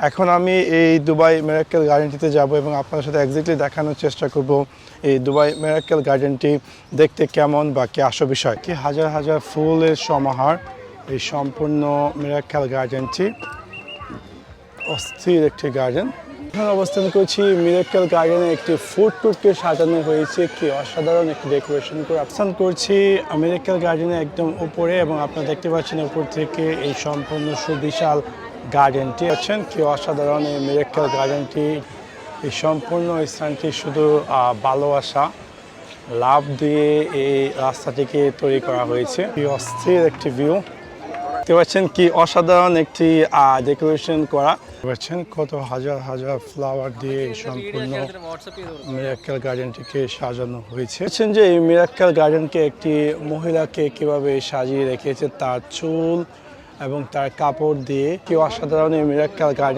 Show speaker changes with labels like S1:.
S1: এখন আমি এই দুবাই মিরাক্কেল গার্ডেনটিতে যাব এবং আপনাদের সাথে এক্স্যাক্টলি দেখানোর চেষ্টা করব এই দুবাই মিরাক্কেল গার্ডেনটি দেখতে কেমন বা কি আসল বিষয়। কি হাজার হাজার ফুলের সমাহার এই সম্পূর্ণ মিরাক্কেল গার্ডেনটি, অস্থির একটি গার্ডেন। এখন অবস্থান করছি মিরাক্কেল গার্ডেনে, একটি ফুড কোর্টকে সাজানো হয়েছে, কি অসাধারণ একটি ডেকোরেশন করে অবস্থান করছি মিরাক্কেল গার্ডেনের একদম উপরে এবং আপনারা দেখতে পাচ্ছেন উপর থেকে এই সম্পূর্ণ সুবিশাল গার্ডেনটি আছেন, কি অসাধারণ এই মিরাক্কেল গার্ডেনটি। এই সম্পূর্ণ স্থানটি শুধু ভালোবাসা লাভ দিয়ে এই রাস্তাটিকে তৈরি করা হয়েছে। কি অস্থির একটি ভিউ দেখতে পাচ্ছেন, কি অসাধারণ একটি ডেকোরেশন করা পাচ্ছেন, কত হাজার হাজার ফ্লাওয়ার দিয়ে এই সম্পূর্ণ মিরাক্কেল গার্ডেনটিকে সাজানো হয়েছে। দেখছেন যে এই মিরাক্কেল গার্ডেনকে একটি মহিলাকে কিভাবে সাজিয়ে রেখেছে তার চুল এবং তার কাপড় দিয়ে, কি অসাধারণ এই মিরাক্কেল গার্ডেন।